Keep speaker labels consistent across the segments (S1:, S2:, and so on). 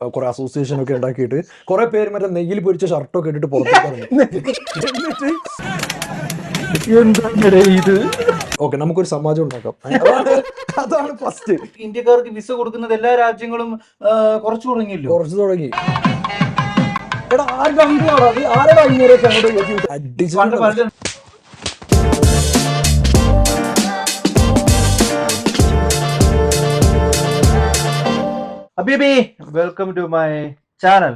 S1: കുറെ അസോസിയേഷൻ ഒക്കെ ഉണ്ടാക്കിയിട്ട് കുറെ പേര് മറ്റേ നെയ്യിൽ പൊരിച്ച ഷർട്ടൊക്കെ ഇട്ടിട്ട് പുറത്തേക്ക് ഇറങ്ങി. എന്നിട്ട് ഇത് ഓക്കെ നമുക്കൊരു സമാജം ഉണ്ടാക്കാം. അതാണ് ഫസ്റ്റ്.
S2: ഇന്ത്യക്കാർക്ക് വിസ കൊടുക്കുന്നത് എല്ലാ രാജ്യങ്ങളും കുറച്ചു തുടങ്ങിയല്ലോ.
S1: കുറച്ച് തുടങ്ങി. എടാ ആരുടെ അത് ആരുടെ അങ്ങനെയൊക്കെ അങ്ങോട്ട് അടിച്ചു.
S2: അബീബി, welcome to my channel.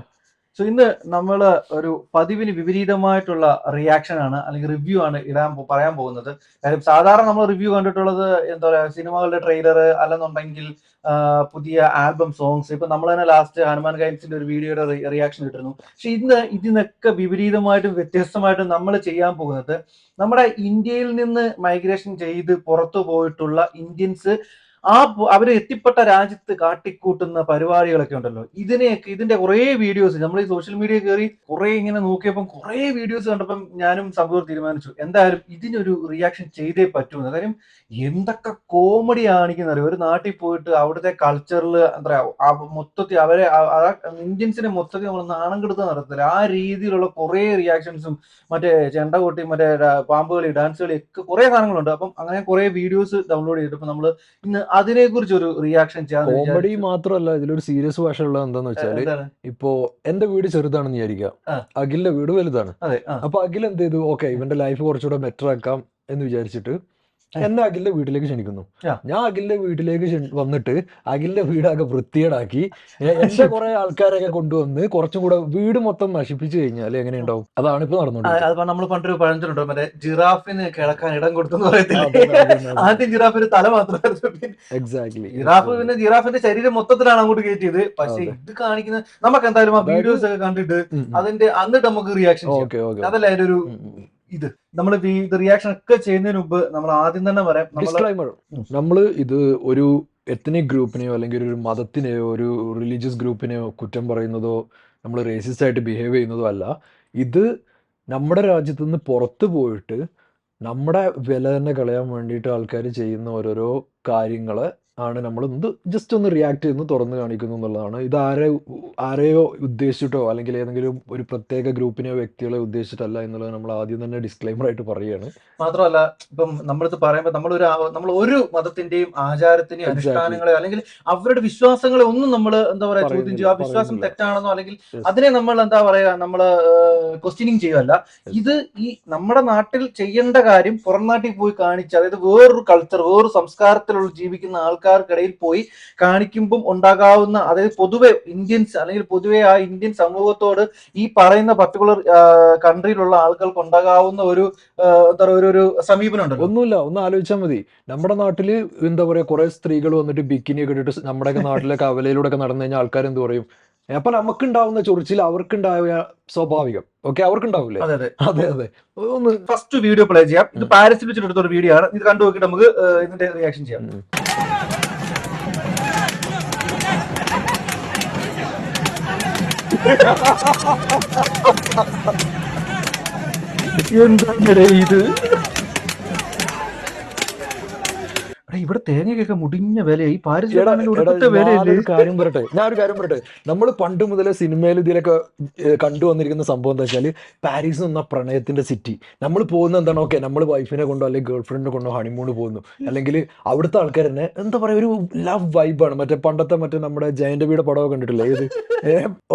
S2: So ഇന്ന് നമ്മൾ ഒരു പതിവിന് വിപരീതമായിട്ടുള്ള റിയാക്ഷൻ ആണ് അല്ലെങ്കിൽ റിവ്യൂ ആണ് പറയാൻ പോകുന്നത്. കാര്യം സാധാരണ നമ്മൾ റിവ്യൂ കണ്ടിട്ടുള്ളത് എന്താ പറയാ, സിനിമകളുടെ ട്രെയിലർ അല്ലെന്നുണ്ടെങ്കിൽ പുതിയ ആൽബം സോങ്സ്. ഇപ്പൊ നമ്മൾ തന്നെ ലാസ്റ്റ് ഹനുമാൻ ഗൈഡ്സിന്റെ ഒരു വീഡിയോയുടെ റിയാക്ഷൻ ഇട്ടിരുന്നു. പക്ഷെ ഇന്ന് ഇതിനൊക്കെ വിപരീതമായിട്ടും വ്യത്യസ്തമായിട്ടും നമ്മൾ ചെയ്യാൻ പോകുന്നത് നമ്മുടെ ഇന്ത്യയിൽ നിന്ന് മൈഗ്രേഷൻ ചെയ്ത് പുറത്തു പോയിട്ടുള്ള ഇന്ത്യൻസ് അവര് എത്തിപ്പെട്ട രാജ്യത്ത് കാട്ടിക്കൂട്ടുന്ന പരിപാടികളൊക്കെ ഉണ്ടല്ലോ. ഇതിന്റെ കുറെ വീഡിയോസ് നമ്മൾ ഈ സോഷ്യൽ മീഡിയ കയറി കുറെ ഇങ്ങനെ നോക്കിയപ്പം കുറെ വീഡിയോസ് കണ്ടപ്പം ഞാനും സംഭവം തീരുമാനിച്ചു എന്തായാലും ഇതിനൊരു റിയാക്ഷൻ ചെയ്തേ പറ്റൂന്ന്. കാര്യം എന്തൊക്കെ കോമഡി കാണിക്കുന്ന ഒരു നാട്ടിൽ പോയിട്ട് അവിടുത്തെ കൾച്ചറിൽ എന്താ പറയാ മൊത്തത്തിൽ അവരെ ഇന്ത്യൻസിനെ മൊത്തത്തിൽ നമ്മൾ നാണം കെടുത്ത് നടത്തില്ല. ആ രീതിയിലുള്ള കുറെ റിയാക്ഷൻസും മറ്റേ ചെണ്ട കൊട്ടി മറ്റേ പാമ്പുകളി ഡാൻസ് കളി ഒക്കെ കുറെ സാധനങ്ങളുണ്ട്. അപ്പം അങ്ങനെ കുറെ വീഡിയോസ് ഡൗൺലോഡ് ചെയ്തിട്ട് നമ്മൾ ഇന്ന് അതിനെ കുറിച്ച് ഒരു റിയാക്ഷൻ ചെയ്യാൻ.
S1: കോമഡി മാത്രമല്ല, ഇതിലൊരു സീരിയസ് വശമുള്ളത് എന്താന്ന് വെച്ചാല്, ഇപ്പോ എന്റെ വീട് ചെറുതാണെന്ന് വിചാരിക്കാം, അഖിലിന്റെ വീട് വലുതാണ്. അപ്പൊ അഖിൽ എന്ത് ചെയ്തു, ഓക്കെ ഇവന്റെ ലൈഫ് കുറച്ചുകൂടെ ബെറ്റർ ആക്കാം എന്ന് വിചാരിച്ചിട്ട് എന്നെ അഖിലിന്റെ വീട്ടിലേക്ക് ക്ഷണിക്കുന്നു. ഞാൻ അഖിലിന്റെ വീട്ടിലേക്ക് വന്നിട്ട് അഖിലിന്റെ വീടാകെ വൃത്തികേടാക്കി എന്റെ കുറെ ആൾക്കാരൊക്കെ കൊണ്ടുവന്ന് കുറച്ചും കൂടെ വീട് മൊത്തം നശിപ്പിച്ചു കഴിഞ്ഞാൽ എങ്ങനെ ഉണ്ടാവും? അതാണ് ഇപ്പൊ നടന്നുകൊണ്ടിരിക്കുന്നത്.
S2: നമ്മൾ പണ്ടൊരു പഴഞ്ചൊല്ലുണ്ടോ, മറ്റേ ജിറാഫിന് കിടക്കാൻ ഇടം കൊടുത്തെന്ന് പറയത്തില്ല. ആദ്യം ജിറാഫിന് തല മാത്രമായിരുന്നു.
S1: എക്സാക്ട്ലി.
S2: ജിറാഫിന്റെ ശരീരം മൊത്തത്തിലാണ് അങ്ങോട്ട് കയറ്റിയത്. പക്ഷെ ഇത് കാണിക്കുന്നത് നമുക്ക് എന്തായാലും ആ വീഡിയോസ് ഒക്കെ കണ്ടിട്ട് അതിന്റെ എന്നിട്ട് നമുക്ക് റിയാക്ഷൻ ചെയ്യാം. അതല്ല അതിന്റെ ഒരു ഇത്. നമ്മൾ ഇത് റിയാക്ഷൻ ഒക്കെ ചെയ്യുന്നതിന് മുമ്പ് നമ്മൾ ആദ്യം തന്നെ പറയാം,
S1: നമ്മള് ഇത് ഒരു എത്നിക് ഗ്രൂപ്പിനെയോ അല്ലെങ്കിൽ ഒരു മതത്തിനെയോ ഒരു റിലീജിയസ് ഗ്രൂപ്പിനെയോ കുറ്റം പറയുന്നതോ നമ്മൾ റേസിസ്റ്റ് ആയിട്ട് ബിഹേവ് ചെയ്യുന്നതോ അല്ല. ഇത് നമ്മുടെ രാജ്യത്ത് നിന്ന് പുറത്തു പോയിട്ട് നമ്മുടെ വില തന്നെ കളയാൻ വേണ്ടിയിട്ട് ആൾക്കാർ ചെയ്യുന്ന ഓരോരോ കാര്യങ്ങള് ആണ് നമ്മൾ ജസ്റ്റ് ഒന്ന് റിയാക്ട് ചെയ്യുന്നു, തുറന്നു കാണിക്കുന്നു എന്നുള്ളതാണ്. ഇത് ആരെയോ ഉദ്ദേശിച്ചിട്ടോ അല്ലെങ്കിൽ ഏതെങ്കിലും ഒരു പ്രത്യേക ഗ്രൂപ്പിനെയോ വ്യക്തികളെ ഉദ്ദേശിച്ചിട്ടല്ല എന്നുള്ളത് നമ്മൾ ആദ്യം തന്നെ ഡിസ്ക്ലൈമർ ആയിട്ട് പറയുകയാണ്.
S2: മാത്രമല്ല ഇപ്പം നമ്മളിത് പറയുമ്പോൾ നമ്മൾ ഒരു മതത്തിന്റെയും ആചാരത്തിനെയും അനുഷ്ഠാനങ്ങളെ അല്ലെങ്കിൽ അവരുടെ വിശ്വാസങ്ങളെ ഒന്നും നമ്മൾ എന്താ പറയാ ചോദ്യം ചെയ്യും. ആ വിശ്വാസം തെറ്റാണെന്നോ അല്ലെങ്കിൽ അതിനെ നമ്മൾ എന്താ പറയാ നമ്മള് ക്വസ്റ്റ്യനിങ് ചെയ്യുമല്ല. ഇത് ഈ നമ്മുടെ നാട്ടിൽ ചെയ്യേണ്ട കാര്യം പുറം നാട്ടിൽ പോയി കാണിച്ച്, അതായത് വേറൊരു കൾച്ചർ വേറൊരു സംസ്കാരത്തിലുള്ള ജീവിക്കുന്ന ആൾക്കാർക്കിടയിൽ പോയി കാണിക്കുമ്പം ഉണ്ടാകാവുന്ന, അതായത് പൊതുവെ ഇന്ത്യൻസ് അല്ലെങ്കിൽ പൊതുവെ ആ ഇന്ത്യൻ സമൂഹത്തോട് ഈ പറയുന്ന പർട്ടിക്കുലർ കൺട്രിയിലുള്ള ആൾക്കാർക്ക് ഉണ്ടാകാവുന്ന ഒരു എന്താ പറയുക ഒരു സമീപനം ഉണ്ട്.
S1: ഒന്നുമില്ല, ഒന്ന് ആലോചിച്ചാൽ മതി. നമ്മുടെ നാട്ടില് എന്താ പറയാ കുറെ സ്ത്രീകൾ വന്നിട്ട് ബിക്കിനി ഒക്കെ ഇട്ടിട്ട് നമ്മുടെയൊക്കെ നാട്ടിലെ കവലയിലൂടെ ഒക്കെ നടന്നു കഴിഞ്ഞാൽ ആൾക്കാർ എന്ത് പറയും? അപ്പൊ നമുക്കുണ്ടാവുന്ന ചൊറിച്ചിൽ അവർക്കുണ്ടായ സ്വാഭാവികം. ഓക്കെ, അവർക്കുണ്ടാവില്ലേ? അതെ അതെ.
S2: ഒന്ന് ഫസ്റ്റ് വീഡിയോ പ്ലേ ചെയ്യാം. ഇത് പാരീസിൽ വെച്ചിട്ട് എടുത്ത ഒരു വീഡിയോ ആണ്. ഇത് കണ്ടു നോക്കിയിട്ട് നമുക്ക് ഇതിന്റെ റിയാക്ഷൻ ചെയ്യാം.
S1: എന്താ ഇത്?
S2: ഇവിടെ തേങ്ങയൊക്കെ മുടിഞ്ഞ വിലയായി.
S1: ഞാനൊരു കാര്യം പറയട്ടെ, നമ്മൾ പണ്ട് മുതലേ സിനിമയിൽ ഇതിലൊക്കെ കണ്ടുവന്നിരിക്കുന്ന സംഭവം എന്താ വെച്ചാല്, പാരീസ് എന്ന പ്രണയത്തിന്റെ സിറ്റി. നമ്മൾ പോകുന്ന എന്താണ്, ഓക്കെ നമ്മൾ വൈഫിനെ കൊണ്ടോ അല്ലെങ്കിൽ ഗേൾ ഫ്രണ്ടിനെ കൊണ്ടോ ഹണിമൂണ് പോകുന്നു, അല്ലെങ്കിൽ അവിടുത്തെ ആൾക്കാർ തന്നെ എന്താ പറയാ ഒരു ലവ് വൈബാണ്. പണ്ടത്തെ നമ്മുടെ ജയന്റ് വീട് പടമൊക്കെ കണ്ടിട്ടില്ലേ? ഇത്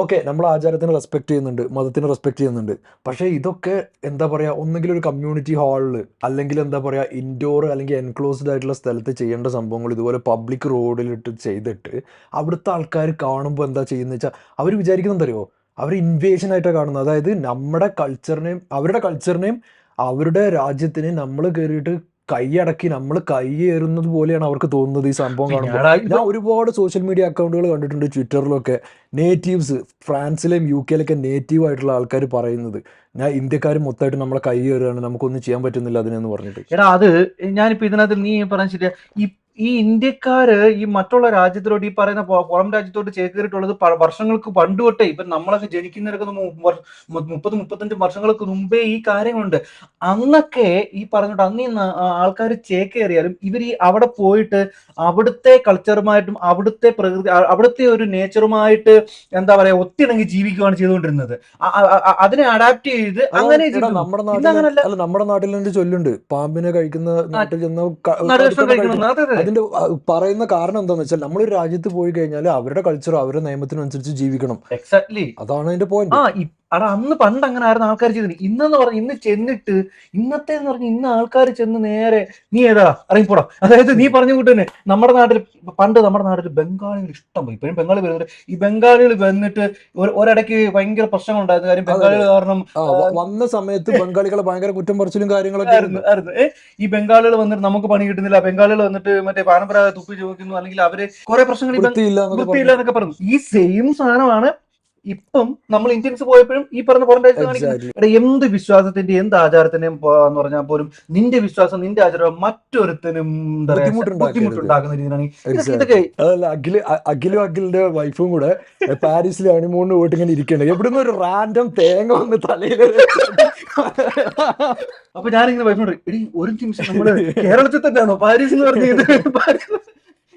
S1: ഓക്കെ നമ്മൾ ആചാരത്തിനെ റെസ്പെക്ട് ചെയ്യുന്നുണ്ട്, മതത്തിനെ റെസ്പെക്ട് ചെയ്യുന്നുണ്ട്. പക്ഷെ ഇതൊക്കെ എന്താ പറയാ ഒന്നെങ്കിലും ഒരു കമ്മ്യൂണിറ്റി ഹാളില് അല്ലെങ്കിൽ എന്താ പറയാ ഇൻഡോർ അല്ലെങ്കിൽ എൻക്ലോസ്ഡ് ആയിട്ടുള്ള സ്ഥലത്ത് ചെയ്യേണ്ട സംഭവങ്ങൾ ഇതുപോലെ പബ്ലിക് റോഡിലിട്ട് ചെയ്തിട്ട് അവിടുത്തെ ആൾക്കാർ കാണുമ്പോൾ എന്താ ചെയ്യുന്നത് വെച്ചാൽ അവർ വിചാരിക്കുന്നത് എന്തറിയോ, അവർ ഇൻവേഷൻ ആയിട്ടാണ് കാണുന്നത്. അതായത് നമ്മുടെ കൾച്ചറിനെയും അവരുടെ രാജ്യത്തിനെയും നമ്മൾ കയറിയിട്ട് കൈയടക്കി നമ്മൾ കൈയേറുന്നത് പോലെയാണ് അവർക്ക് തോന്നുന്നത് ഈ സംഭവം കാണുമ്പോൾ. ഞാൻ ഒരുപാട് സോഷ്യൽ മീഡിയ അക്കൗണ്ടുകൾ കണ്ടിട്ടുണ്ട്, ട്വിറ്ററിലൊക്കെ. നേറ്റീവ്സ് ഫ്രാൻസിലെയും UK-യിലൊക്കെ നേറ്റീവ് ആയിട്ടുള്ള ആൾക്കാർ പറയുന്നത്, ഞാൻ ഇന്ത്യക്കാർ മൊത്തമായിട്ട് നമ്മളെ കൈയേറുകയാണ്, നമുക്കൊന്നും ചെയ്യാൻ പറ്റുന്നില്ല അതിനെന്ന് പറഞ്ഞിട്ട്.
S2: എടാ അത് ഞാനിപ്പോ ഇതിനകത്ത് നീ പറഞ്ഞ ശരിയാ. ഈ ഇന്ത്യക്കാര് ഈ മറ്റുള്ള രാജ്യത്തിലോട്ട് ഈ പറയുന്ന പുറം രാജ്യത്തോട്ട് ചേക്കേറിയിട്ടുള്ളത് വർഷങ്ങൾക്ക് പണ്ട് തൊട്ടേ ഇപ്പൊ നമ്മളൊക്കെ ജനിക്കുന്നതിനൊക്കെ 30-35 വർഷങ്ങൾക്ക് മുമ്പേ ഈ കാര്യങ്ങളുണ്ട്. അന്നൊക്കെ ഈ പറഞ്ഞിട്ട് അന്ന് ഈ ആൾക്കാർ ചേക്കേറിയാലും ഇവർ ഈ അവിടെ പോയിട്ട് അവിടുത്തെ കൾച്ചറുമായിട്ടും അവിടുത്തെ പ്രകൃതി അവിടുത്തെ ഒരു നേച്ചറുമായിട്ട് എന്താ പറയാ ഒത്തിണങ്ങി ജീവിക്കുകയാണ് ചെയ്തുകൊണ്ടിരുന്നത്. അതിനെ അഡാപ്റ്റ് ചെയ്ത് അങ്ങനെ
S1: നമ്മുടെ നാട്ടിൽ നമ്മുടെ നാട്ടിൽ ഒരു ചൊല്ലുണ്ട്, പാമ്പിനെ കഴിക്കുന്ന നാട്ടിൽ ചെന്ന അതിന്റെ പറയുന്ന കാരണം എന്താന്ന് വെച്ചാൽ നമ്മളൊരു രാജ്യത്ത് പോയി കഴിഞ്ഞാൽ അവരുടെ കൾച്ചറും അവരുടെ നിയമത്തിനും അനുസരിച്ച് ജീവിക്കണം.
S2: എക്സാക്ട്ലി,
S1: അതാണ് അതിന്റെ പോയിന്റ്.
S2: അന്ന് പണ്ട് അങ്ങനെ ആയിരുന്നു ആൾക്കാർ ചെയ്തത്. ഇന്നെന്ന് പറഞ്ഞ ഇന്ന് ചെന്നിട്ട് ഇന്നത്തെ എന്ന് പറഞ്ഞ ഇന്ന് ആൾക്കാർ ചെന്ന് നേരെ നീ ഏതാ ഇറങ്ങിപ്പോടാ. അതായത് നീ പറഞ്ഞ കൂട്ട് തന്നെ നമ്മുടെ നാട്ടിൽ പണ്ട് നമ്മുടെ നാട്ടിൽ ബംഗാളികൾ ഇഷ്ടം പോയി. ഇപ്പോഴും ബംഗാളി വരുന്നത് ഈ ബംഗാളികൾ വന്നിട്ട് ഒരിടയ്ക്ക് ഭയങ്കര പ്രശ്നങ്ങളുണ്ടായിരുന്നു. കാര്യം ബംഗാളികൾ കാരണം
S1: വന്ന സമയത്ത് ബംഗാളികളെ ഭയങ്കര കുറ്റം പറച്ചിലും കാര്യങ്ങളൊക്കെ
S2: ആയിരുന്നു. ഈ ബംഗാളികൾ വന്നിട്ട് നമുക്ക് പണി കിട്ടുന്നില്ല, ബംഗാളികൾ വന്നിട്ട് മറ്റേ പാരമ്പര്യ തുപ്പി ചോദിക്കുന്നു, അല്ലെങ്കിൽ അവര് കുറെ പ്രശ്നങ്ങൾ വൃത്തിയില്ല എന്നൊക്കെ പറഞ്ഞു. ഈ സെയിം സാധനമാണ് ഇപ്പം നമ്മൾ ഇന്ത്യൻസ് പോയപ്പോഴും ഈ പറഞ്ഞ പുറം രാജ്യത്ത് കാണിക്കുന്നത്. എന്ത് വിശ്വാസത്തിന്റെ എന്ത് ആചാരത്തിന്റെയും എന്ന് പറഞ്ഞാൽ പോലും നിന്റെ വിശ്വാസം നിന്റെ ആചാരം മറ്റൊരുത്തനും ബുദ്ധിമുട്ടുണ്ടാക്കുന്ന രീതിയിലാണ് ഇതൊക്കെ.
S1: അഖിലും അഖിലിന്റെ വൈഫും കൂടെ പാരീസിൽ ഹണിമൂണിന് പോയിട്ട് ഇങ്ങനെ ഇരിക്കണേ, എവിടുന്ന് ഒരു റാൻഡം തേങ്ങ വന്ന് തലയിൽ.
S2: അപ്പൊ ഞാനിങ്ങനെ വൈഫിനോട് എടി ഒരു നിമിഷം നമ്മള് കേരളത്തിൽ തന്നെയാണോ പാരീസ് എന്ന് പറഞ്ഞത്?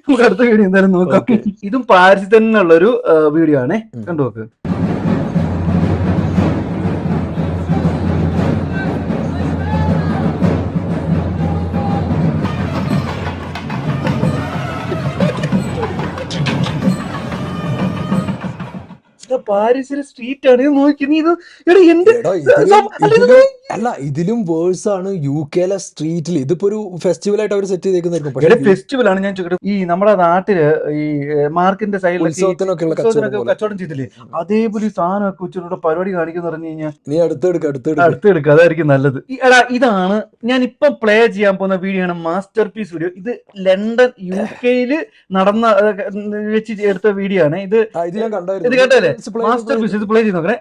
S2: നമുക്ക് അടുത്ത വീഡിയോ എന്തായാലും നോക്കാം. ഇതും പാരീസിൽ തന്നെയുള്ളൊരു വീഡിയോ ആണേ, കണ്ടു നോക്ക്. പാരീസിലെ സ്ട്രീറ്റ് ആണ് ഇത്. നോക്കി നീ ഇത്
S1: അല്ല, ഇതിലും വേഴ്സ് ആണ് UK സ്ട്രീറ്റിൽ. ഇതിപ്പോ ഒരു ഫെസ്റ്റിവൽ ആയിട്ട് അവർ സെറ്റ് ചെയ്തേക്കുന്നതായിരിക്കും.
S2: ഫെസ്റ്റിവൽ ആണ്. ഞാൻ ചോദിക്കട്ടെ, ഈ നമ്മുടെ നാട്ടില് ഈ മാർക്കിന്റെ സൈഡിൽ
S1: ഉത്സവത്തിനൊക്കെ
S2: കച്ചവടം ചെയ്തില്ലേ, അതേപോലെ ഈ സാധനമൊക്കെ വെച്ചിട്ട് പരിപാടി കാണിക്കുന്ന പറഞ്ഞു കഴിഞ്ഞാൽ
S1: നീ
S2: അടുത്തെടുക്കുക, അതായിരിക്കും നല്ലത്. ഇതാണ് ഞാൻ ഇപ്പൊ പ്ലേ ചെയ്യാൻ പോകുന്ന വീഡിയോ ആണ്, മാസ്റ്റർ പീസ് വീഡിയോ. ഇത് ലണ്ടൻ UK നടന്ന വെച്ച് എടുത്ത വീഡിയോ ആണ് ഇത്. ഇത് കേട്ടല്ലേ മാസ്റ്റർ പീസ്? ഇത് പ്ലേ ചെയ്ത് നോക്കണേ.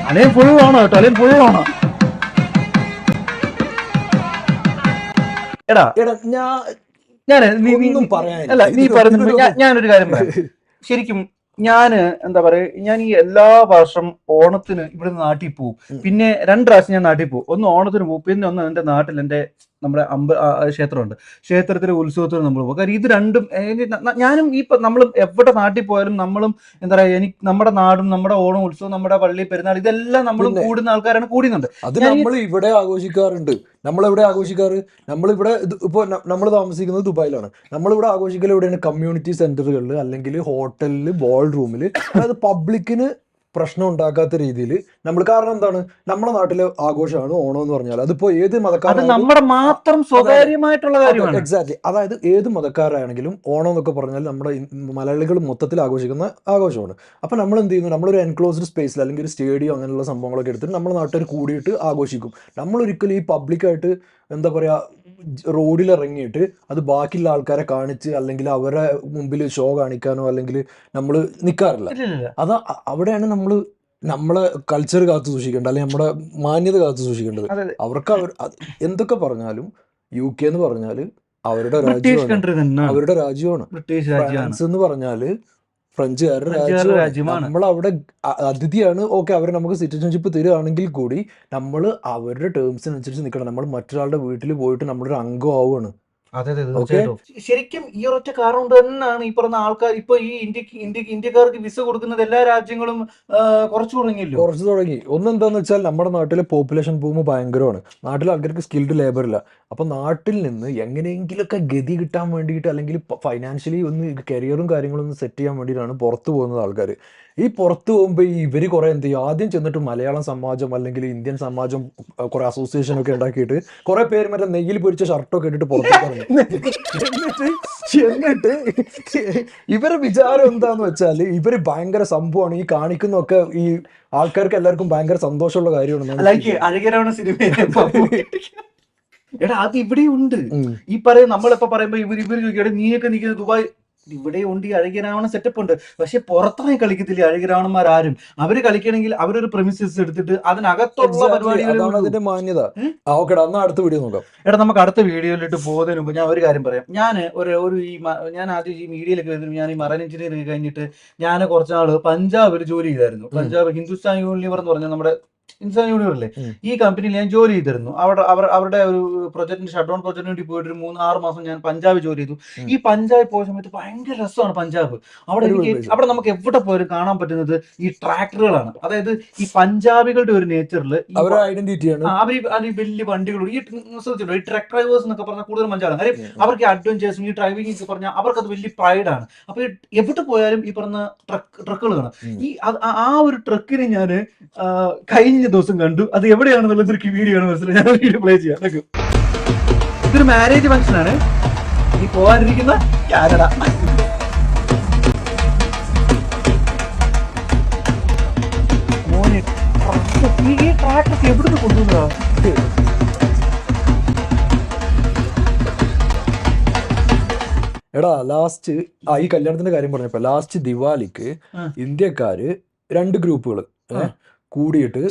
S2: അലയും ഫുള്ളാണോ കേട്ടോ, അലയും ഫുള്ളാണോ? എടാ നീ പറഞ്ഞു. ഞാനൊരു കാര്യം പറയാം. ശരിക്കും ഞാന് എന്താ പറയാ, ഞാൻ ഈ എല്ലാ വർഷം ഓണത്തിന് ഇവിടുന്ന് നാട്ടിൽ പോവും. പിന്നെ 2 പ്രാവശ്യം ഞാൻ നാട്ടിൽ പോകും. ഒന്ന് ഓണത്തിന് പോകും, പിന്നെ ഒന്ന് എന്റെ നാട്ടിൽ എന്റെ നമ്മുടെ ക്ഷേത്രമുണ്ട്, ക്ഷേത്രത്തിലെ ഉത്സവത്തിന് നമ്മൾ പോകും. കാര്യം ഇത് രണ്ടും ഞാനും ഈ നമ്മൾ എവിടെ നാട്ടിൽ പോയാലും നമ്മളും എന്താ പറയാ, നമ്മുടെ നാടും നമ്മുടെ ഓണം ഉത്സവം നമ്മുടെ പള്ളി പെരുന്നാൾ ഇതെല്ലാം നമ്മളും കൂടുന്ന ആൾക്കാരാണ്, കൂടുന്നുണ്ട്.
S1: അത് നമ്മൾ ഇവിടെ ആഘോഷിക്കാറുണ്ട്. നമ്മളെവിടെ ആഘോഷിക്കാറ്? നമ്മളിവിടെ ഇപ്പൊ നമ്മൾ താമസിക്കുന്നത് ദുബായിലാണ്. നമ്മളിവിടെ ആഘോഷിക്കൽ എവിടെയാണ്? കമ്മ്യൂണിറ്റി സെന്ററുകളിൽ, അല്ലെങ്കിൽ ഹോട്ടലിൽ, ബോൾ റൂമിൽ, അതായത് പബ്ലിക്കിന് പ്രശ്നം ഉണ്ടാക്കാത്ത രീതിയിൽ നമ്മൾ. കാരണം എന്താണ്, നമ്മുടെ നാട്ടിലെ ആഘോഷമാണ് ഓണം എന്ന് പറഞ്ഞാൽ. അതിപ്പോ ഏത് മതക്കാരും
S2: നമ്മുടെ മാത്രം സ്വകാര്യമായിട്ടുള്ള കാര്യമാണ്.
S1: എക്സാക്ട്ലി. അതായത് ഏത് മതക്കാരാണെങ്കിലും ഓണം എന്നൊക്കെ പറഞ്ഞാൽ നമ്മുടെ മലയാളികൾ മൊത്തത്തിൽ ആഘോഷിക്കുന്ന ആഘോഷമാണ്. അപ്പൊ നമ്മൾ എന്ത് ചെയ്യുന്നു, നമ്മളൊരു എൻക്ലോസ്ഡ് സ്പേസിൽ അല്ലെങ്കിൽ ഒരു സ്റ്റേഡിയം അങ്ങനെയുള്ള സംഭവങ്ങളൊക്കെ എടുത്തിട്ട് നമ്മുടെ നാട്ടുകാർ കൂടിയിട്ട് ആഘോഷിക്കും. നമ്മൾ ഒരിക്കലും ഈ പബ്ലിക്കായിട്ട് എന്താ പറയാ റോഡിൽ ഇറങ്ങിയിട്ട് അത് ബാക്കിയുള്ള ആൾക്കാരെ കാണിച്ച് അല്ലെങ്കിൽ അവരെ മുമ്പിൽ ഷോ കാണിക്കാനോ അല്ലെങ്കിൽ നമ്മൾ നിൽക്കാറില്ല. അത് അവിടെയാണ് നമ്മളെ കൾച്ചർ കാത്തു സൂക്ഷിക്കേണ്ടത്, അല്ലെങ്കിൽ നമ്മുടെ മാന്യത കാത്തു സൂക്ഷിക്കേണ്ടത്. അവർക്ക് എന്തൊക്കെ പറഞ്ഞാലും UK എന്ന് പറഞ്ഞാല് അവരുടെ രാജ്യമാണ്. ഫ്രാൻസ് എന്ന് പറഞ്ഞാല് ഫ്രഞ്ചുകാരുടെ രാജ്യമാണ്. നമ്മൾ അവിടെ അതിഥിയാണ്. ഓക്കെ, അവർ നമുക്ക് സിറ്റിസൺഷിപ്പ് തരികയാണെങ്കിൽ കൂടി നമ്മൾ അവരുടെ ടേംസിനനുസരിച്ച് നിൽക്കണം. നമ്മൾ മറ്റൊരാളുടെ വീട്ടിൽ പോയിട്ട് നമ്മളൊരു അംഗം ആവുകയാണ്.
S2: ശരിക്കും ഈ ഒരൊറ്റ കാരണം കൊണ്ട് തന്നെയാണ് ഈ പറഞ്ഞ ആൾക്കാർ ഇപ്പൊ ഈ ഇന്ത്യക്കാർക്ക് വിസ കൊടുക്കുന്നത് എല്ലാ രാജ്യങ്ങളും കുറച്ചു തുടങ്ങി.
S1: ഒന്നെന്താന്ന് വെച്ചാൽ നമ്മുടെ നാട്ടിലെ പോപ്പുലേഷൻ ബൂം ഭയങ്കരമാണ്. നാട്ടിൽ ആൾക്കാർക്ക് സ്കിൽഡ് ലേബർ ഇല്ല. അപ്പൊ നാട്ടിൽ നിന്ന് എങ്ങനെയെങ്കിലുമൊക്കെ ഗതി കിട്ടാൻ വേണ്ടിയിട്ട് അല്ലെങ്കിൽ ഫൈനാൻഷ്യലി ഒന്ന് കരിയറും കാര്യങ്ങളും ഒന്ന് സെറ്റ് ചെയ്യാൻ വേണ്ടിയിട്ടാണ് പുറത്തു പോകുന്നത് ആൾക്കാർ. ഈ പുറത്ത് പോകുമ്പോൾ ഇവര് കുറെ എന്ത് ചെയ്യും, ആദ്യം ചെന്നിട്ട് മലയാളം സമാജം അല്ലെങ്കിൽ ഇന്ത്യൻ സമാജം കുറെ അസോസിയേഷൻ ഒക്കെ ഉണ്ടാക്കിയിട്ട് കുറെ പേര് മറ്റേ നെയ്യിൽ പൊരിച്ച ഷർട്ടൊക്കെ ഇട്ടിട്ട് പുറത്തേക്ക് ഇറങ്ങും. എന്നിട്ട് ഇവരെ വിചാരം എന്താന്ന് വെച്ചാല് ഇവര് ഭയങ്കര സംഭവമാണ്, ഈ കാണിക്കുന്നൊക്കെ ഈ ആൾക്കാർക്ക് എല്ലാവർക്കും ഭയങ്കര സന്തോഷമുള്ള കാര്യമാണ്.
S2: ലൈക്ക് അഴകരാവണ സിനിമ എടാ അത് ഇവിടെ ഉണ്ട്. ഈ പറയും നമ്മളിപ്പോ പറയുമ്പോ ഇവര് ചോദിക്കും നീയൊക്കെ നിൽക്കുന്നത് ദുബായ്, ഇവിടെ ഉണ്ട് ഈ അഴകിരാവണ സെറ്റപ്പ് ഉണ്ട്. പക്ഷെ പുറത്തിറങ്ങി കളിക്കത്തില്ല അഴകിരാവണന്മാരും. അവര് കളിക്കണമെങ്കിൽ അവരൊരു പ്രെമിസസ് എടുത്തിട്ട് അതിനകത്തുള്ള പരിപാടികളാണ്
S1: അതിന്റെ മാന്യത. ഓക്കെടാ, എന്നാ അടുത്ത വീഡിയോ നോക്കാം.
S2: എടാ നമുക്ക് അടുത്ത വീഡിയോയിലിട്ട് പോകുന്നതിന് മുമ്പ് ഞാൻ ഒരു കാര്യം പറയാം. ഞാൻ ഞാൻ ആദ്യം ഈ മീഡിയയിലൊക്കെ വരുന്നത്, ഞാൻ ഈ മറൈൻ എഞ്ചിനീയറിംഗ് കഴിഞ്ഞിട്ട് ഞാൻ കുറച്ചാള് പഞ്ചാബിൽ ജോലി ചെയ്തായിരുന്നു. പഞ്ചാബ് ഹിന്ദുസ്ഥാൻ യൂണിലിവർ എന്ന് പറഞ്ഞ നമ്മുടെ ഹിന്ദുസ്ഥാൻ യൂണിവറിലെ ഈ കമ്പനിയിൽ ഞാൻ ജോലി ചെയ്തിരുന്നു. അവരുടെ ഒരു പ്രൊജക്ടിന് ഷട്ട് ഡൗൺ പ്രൊജക്ടിന് വേണ്ടി പോയിട്ട് ഒരു 3-6 മാസം ഞാൻ പഞ്ചാബ് ജോലി ചെയ്തു. ഈ പഞ്ചാബ് പോയ സമയത്ത് ഭയങ്കര രസമാണ് പഞ്ചാബ്. അവിടെ നമുക്ക് എവിടെ പോയാലും കാണാൻ പറ്റുന്നത് ഈ ട്രാക്ടറുകളാണ്. അതായത് ഈ പഞ്ചാബികളുടെ ഒരു നേച്ചറിൽ
S1: അവരുടെ ഐഡന്റിറ്റിയാണ്.
S2: അവർ വലിയ വണ്ടികളും ഈ ട്രക്ക് ഡ്രൈവേഴ്സ് എന്നൊക്കെ പറഞ്ഞാൽ കൂടുതൽ പഞ്ചാബാണ്. കാര്യം അവർക്ക് അഡ്വഞ്ചേഴ്സും ഈ ഡ്രൈവിംഗ് ഒക്കെ പറഞ്ഞാൽ അവർക്ക് അത് വലിയ പ്രൈഡാണ്. അപ്പൊ എവിടെ പോയാലും ഈ പറഞ്ഞ ട്രക്കുകൾ കാണാം. ഈ ആ ഒരു ട്രക്കിനെ ഞാൻ കഴിഞ്ഞ ദിവസം കണ്ടു. അത് എവിടെയാണെന്നുള്ളത് ഒരു വീഡിയോ ആണ്, മനസ്സിലായി. ഞാൻ വീഡിയോ പ്ലേ ചെയ്യാം. ഇതൊരു മാരേജ് ഫംഗ്ഷൻ ആണ്. ഈ പോകാനിരിക്കുന്ന കാനഡ. മോനെ ഈ ട്രാക്ടർ എവിടുന്ന് കൊണ്ടുവന്നതാ?
S1: എടാ ലാസ്റ്റ് ഈ കല്യാണത്തിന്റെ കാര്യം പറഞ്ഞപ്പോ ലാസ്റ്റ് ദിവാലിക്ക് ഇന്ത്യക്കാര് 2 ഗ്രൂപ്പുകൾ കൂടിയിട്ട്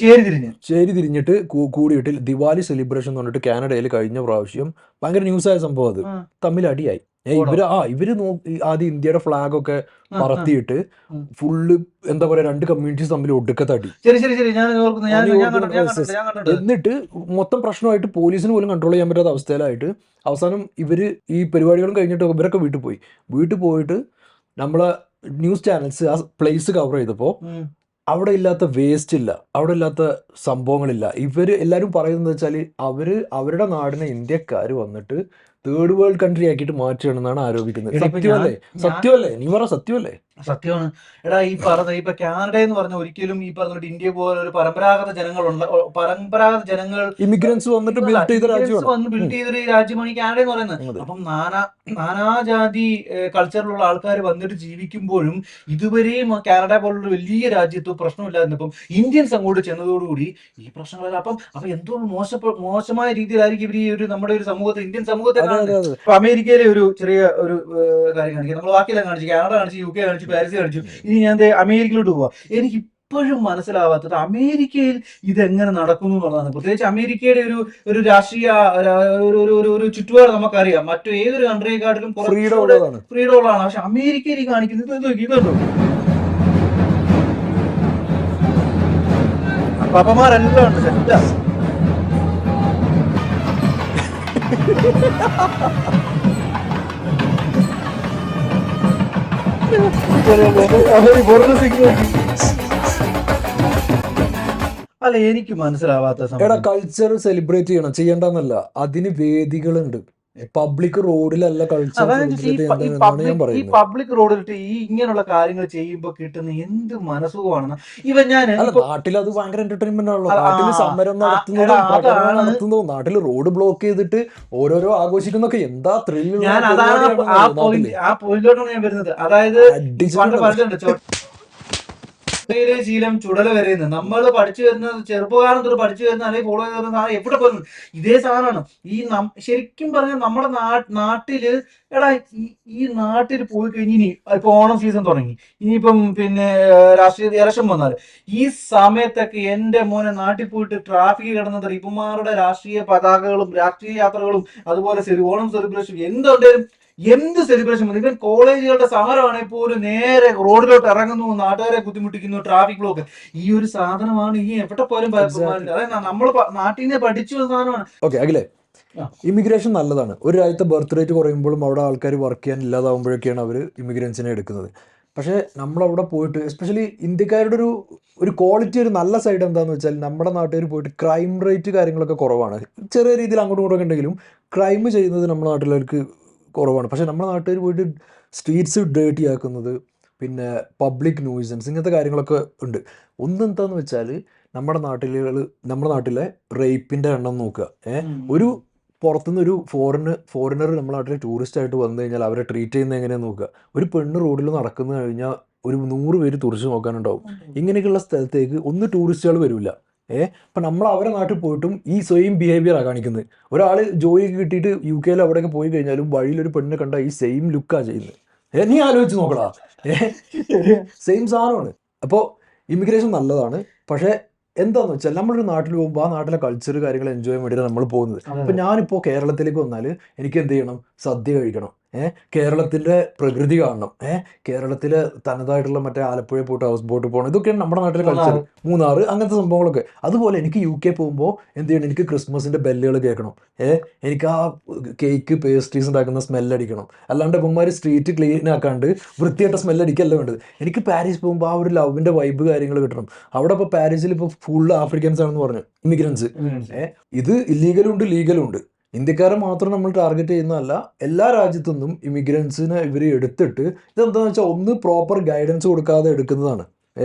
S1: ചേരി തിരിഞ്ഞിട്ട് കൂടിയിട്ട് ദിവാലി സെലിബ്രേഷൻ എന്ന് പറഞ്ഞിട്ട് കാനഡയിൽ കഴിഞ്ഞ പ്രാവശ്യം ഭയങ്കര ന്യൂസായ സംഭവം. അത് തമ്മിൽ അടിയായി. ഇവര് ആദ്യം ഇന്ത്യയുടെ ഫ്ലാഗ് ഒക്കെ പറത്തിയിട്ട് ഫുള്ള് എന്താ പറയാ 2 കമ്മ്യൂണിറ്റീസ് തമ്മിൽ ഒടുക്കത്തടി. എന്നിട്ട് മൊത്തം പ്രശ്നമായിട്ട് പോലീസിന് പോലും കൺട്രോൾ ചെയ്യാൻ പറ്റാത്ത അവസ്ഥയിലായിട്ട് അവസാനം ഇവര് ഈ പരിപാടികളും കഴിഞ്ഞിട്ട് ഇവരൊക്കെ വീട്ടിൽ പോയിട്ട് നമ്മളെ ന്യൂസ് ചാനൽസ് ആ പ്ലേസ് കവർ ചെയ്തപ്പോ അവിടെ ഇല്ലാത്ത വേസ്റ്റ് ഇല്ല, അവിടെ ഇല്ലാത്ത സംഭവങ്ങളില്ല. ഇവര് എല്ലാരും പറയുന്നത് വെച്ചാല് അവരുടെ നാടിനെ ഇന്ത്യക്കാര് വന്നിട്ട് തേർഡ് വേൾഡ് കൺട്രി ആക്കിയിട്ട് മാറ്റുകയാണെന്നാണ് ആരോപിക്കുന്നത്. സത്യമല്ലേ? നീ പറ, സത്യമല്ലേ?
S2: സത്യമാണ്. എടാ ഈ ഇപ്പൊ കാനഡ എന്ന് പറഞ്ഞ ഒരിക്കലും ഈ പറഞ്ഞിട്ട് ഇന്ത്യ പോലെ ഒരു പരമ്പരാഗത ജനങ്ങൾ
S1: ഇമിഗ്രൻസ് വന്നിട്ട് ബിൽഡ്
S2: ചെയ്തൊരു രാജ്യമാണ് ഈ കാനഡ എന്ന് പറയുന്നത്. അപ്പം നാനാജാതി കൾച്ചറിലുള്ള ആൾക്കാർ വന്നിട്ട് ജീവിക്കുമ്പോഴും ഇതുവരെയും കാനഡ പോലുള്ള വലിയ രാജ്യത്ത് പ്രശ്നമില്ലായിരുന്നപ്പം ഇന്ത്യൻസ് അങ്ങോട്ട് ചെന്നതോടുകൂടി ഈ പ്രശ്നങ്ങൾ അപ്പൊ എന്തോ മോശമായ രീതിയിലായിരിക്കും ഇവർ ഈ ഒരു നമ്മുടെ ഒരു സമൂഹത്തെ, ഇന്ത്യൻ സമൂഹത്തെ. അമേരിക്കയിലെ ഒരു ചെറിയ ഒരു കാര്യം കാണിക്കാം. നമ്മൾ ബാക്കിയെല്ലാം കാണിച്ചു, കാനഡ കാണിച്ചു, UK കാണിച്ചു, പാരീസ് കാണിച്ചു. ഇനി ഞാൻ അമേരിക്കയിലോട്ട് പോവാ. എനിക്ക് ഇപ്പോഴും മനസ്സിലാവാത്തത് അമേരിക്കയിൽ ഇതെങ്ങനെ നടക്കുന്നു എന്നുള്ളതാണ്. പ്രത്യേകിച്ച് അമേരിക്കയുടെ ഒരു രാഷ്ട്രീയ ഒരു ചുറ്റുപാട് നമുക്കറിയാം. മറ്റു ഏതൊരു കൺട്രിയെക്കാട്ടിലും ഫ്രീഡം ഉള്ളതാണ്. പക്ഷെ അമേരിക്കയിൽ കാണിക്കുന്നത് ഇതുണ്ടോ? പാപ്പമാരെല്ലാം ഉണ്ട് സെറ്റാ. അല്ല എനിക്ക് മനസ്സിലാവാത്ത
S1: കൾച്ചർ സെലിബ്രേറ്റ് ചെയ്യണം, ചെയ്യണ്ടെന്നല്ല, അതിന് വേദികളുണ്ട്. പബ്ലിക് റോഡിലല്ല കൾച്ചർ.
S2: ഈ പബ്ലിക് റോഡിലിട്ട് ഈ ഇങ്ങനെയുള്ള കാര്യങ്ങൾ ചെയ്യുമ്പോൾ കിട്ടുന്ന എന്ത് മനസുഖമാണെന്ന്
S1: നാട്ടിൽ അത് ഭയങ്കര എന്റർടൈൻമെന്റ് ആണല്ലോ. നാട്ടില് സമരം നടത്തുന്നതും നാട്ടില് റോഡ് ബ്ലോക്ക് ചെയ്തിട്ട് ഓരോരോ ആഘോഷിക്കുന്നൊക്കെ എന്താ ത്രില്ലുള്ള.
S2: ആ പോയിന്റിലോട്ടാണ് ഞാൻ വരുന്നത്. അതായത് ശീലം ചുടല വരെയെന്ന് നമ്മൾ പഠിച്ചു വരുന്നത്, ചെറുപ്പകാലം തൊട്ട് പഠിച്ചു വരുന്ന അല്ലെങ്കിൽ ഫോളോ ചെയ്ത് വരുന്ന സാധനം എവിടെ പോകുന്നു ഇതേ സാധനമാണ്. ശരിക്കും പറഞ്ഞാൽ നമ്മുടെ നാട്ടില് ഈ നാട്ടിൽ പോയി കഴിഞ്ഞ് ഇനി ഇപ്പൊ ഓണം സീസൺ തുടങ്ങി, ഇനിയിപ്പം പിന്നെ രാഷ്ട്രീയ ഇലക്ഷൻ വന്നാൽ ഈ സമയത്തൊക്കെ എന്റെ മോനെ നാട്ടിൽ പോയിട്ട് ട്രാഫിക് കിടന്നത് ഇപ്പമാരുടെ രാഷ്ട്രീയ പതാകകളും രാഷ്ട്രീയ യാത്രകളും അതുപോലെ ഓണം സെലിബ്രേഷൻ എന്ത് സെലിബ്രേഷൻ മതി. ഇവൻ കോളേജുകളുടെ സമരമാണെങ്കിൽ പോലും നേരെ റോഡിലോട്ട് ഇറങ്ങുന്നു, നാട്ടുകാരെ ബുദ്ധിമുട്ടിക്കുന്നു, ട്രാഫിക് ബ്ലോക്ക്. ഈ ഒരു സാധനമാണ് ഈ എവിടെ പോലും അതായത് നമ്മൾ നാട്ടിൽ നിന്ന് പഠിച്ചു സാധനമാണ്.
S1: ഓക്കെ അഖിലേ, ഇമിഗ്രേഷൻ നല്ലതാണ്. ഒരു രാജ്യത്തെ ബർത്ത് റേറ്റ് കുറയുമ്പോഴും അവിടെ ആൾക്കാർ വർക്ക് ചെയ്യാൻ ഇല്ലാതാവുമ്പോഴൊക്കെയാണ് അവർ ഇമിഗ്രൻസിനെ എടുക്കുന്നത്. പക്ഷേ നമ്മളവിടെ പോയിട്ട് എസ്പെഷ്യലി ഇന്ത്യക്കാരുടെ ഒരു ക്വാളിറ്റി, ഒരു നല്ല സൈഡ് എന്താണെന്ന് വെച്ചാൽ നമ്മുടെ നാട്ടുകാർ പോയിട്ട് ക്രൈം റേറ്റ് കാര്യങ്ങളൊക്കെ കുറവാണ്. ചെറിയ രീതിയിൽ അങ്ങോട്ടും ഇങ്ങോട്ടൊക്കെ ഉണ്ടെങ്കിലും ക്രൈം ചെയ്യുന്നത് നമ്മുടെ നാട്ടിലേക്ക് കുറവാണ്. പക്ഷെ നമ്മുടെ നാട്ടുകാർ പോയിട്ട് സ്ട്രീറ്റ്സ് ഡേർട്ടി ആക്കുന്നത്, പിന്നെ പബ്ലിക് ന്യൂസൻസ്, ഇങ്ങനത്തെ കാര്യങ്ങളൊക്കെ ഉണ്ട്. ഒന്നെന്താന്ന് വെച്ചാൽ നമ്മുടെ നാട്ടിലെ റേപ്പിൻ്റെ എണ്ണം നോക്കുക. ഒരു പുറത്തുനിന്ന് ഒരു ഫോറിനർ നമ്മുടെ നാട്ടിൽ ടൂറിസ്റ്റ് ആയിട്ട് വന്നു കഴിഞ്ഞാൽ അവരെ ട്രീറ്റ് ചെയ്യുന്നത് എങ്ങനെയാണെന്ന് നോക്കുക. ഒരു പെണ്ണ് റോഡിൽ നടക്കുന്നു കഴിഞ്ഞാൽ ഒരു 100 പേര് തുറിച്ച് നോക്കാനുണ്ടാവും. ഇങ്ങനെയൊക്കെയുള്ള സ്ഥലത്തേക്ക് ഒന്ന് ടൂറിസ്റ്റുകൾ വരില്ല. അപ്പം നമ്മൾ അവരെ നാട്ടിൽ പോയിട്ടും ഈ സെയിം ബിഹേവിയറാണ് കാണിക്കുന്നത്. ഒരാൾ ജോലി കിട്ടിയിട്ട് UK അവിടെയൊക്കെ പോയി കഴിഞ്ഞാലും വഴിയിലൊരു പെണ്ണിനെ കണ്ടാൽ ഈ സെയിം ലുക്കാണ് ചെയ്യുന്നത്. നീ ആലോചിച്ച് നോക്കടാ, സെയിം സാധനമാണ്. അപ്പോൾ ഇമിഗ്രേഷൻ നല്ലതാണ്. പക്ഷേ എന്താന്ന് വെച്ചാൽ നമ്മളൊരു നാട്ടിൽ പോകുമ്പോൾ ആ നാട്ടിലെ കൾച്ചർ കാര്യങ്ങൾ എൻജോയ് ചെയ്യാൻ വേണ്ടിയാണ് നമ്മൾ പോകുന്നത്. അപ്പം ഞാനിപ്പോൾ കേരളത്തിലേക്ക് വന്നാൽ എനിക്ക് എന്ത് ചെയ്യണം? സദ്യ കഴിക്കണം. കേരളത്തിൻ്റെ പ്രകൃതി കാണണം. കേരളത്തിലെ തനതായിട്ടുള്ള മറ്റേ ആലപ്പുഴ പോയിട്ട് ഹൗസ് ബോട്ട് പോകണം. ഇതൊക്കെയാണ് നമ്മുടെ നാട്ടിലെ കൾച്ചർ. മൂന്നാർ, അങ്ങനത്തെ സംഭവങ്ങളൊക്കെ. അതുപോലെ എനിക്ക് UK പോകുമ്പോൾ എന്ത് ചെയ്യണം? എനിക്ക് ക്രിസ്മസിൻ്റെ ബെല്ലുകൾ കേൾക്കണം. എനിക്ക് ആ കേക്ക് പേസ്ട്രീസ് ഉണ്ടാക്കുന്ന സ്മെല്ലടിക്കണം. അല്ലാണ്ട് ഇവന്മാർ സ്ട്രീറ്റ് ക്ലീൻ ആക്കാണ്ട് വൃത്തിയായിട്ട സ്മെല്ലടിക്കല്ല വേണ്ടത്. എനിക്ക് പാരീസ് പോകുമ്പോൾ ആ ഒരു ലവിൻ്റെ വൈബ് കാര്യങ്ങൾ കിട്ടണം. അവിടെ ഇപ്പോൾ പാരീസിൽ ഇപ്പോൾ ഫുള്ള് ആഫ്രിക്കൻസ് ആണെന്ന് പറഞ്ഞു, ഇമിഗ്രൻസ്. ഇത് ഇല്ലീഗലും ഉണ്ട്, ലീഗലും ഉണ്ട്. ഇന്ത്യക്കാരെ മാത്രം നമ്മൾ ടാർഗറ്റ് ചെയ്യുന്നതല്ല, എല്ലാ രാജ്യത്തു നിന്നും ഇമിഗ്രൻസിനെ ഇവർ എടുത്തിട്ട് ഇതെന്താണെന്ന് വെച്ചാൽ ഒന്ന് പ്രോപ്പർ ഗൈഡൻസ് കൊടുക്കാതെ എടുക്കുന്നതാണ്.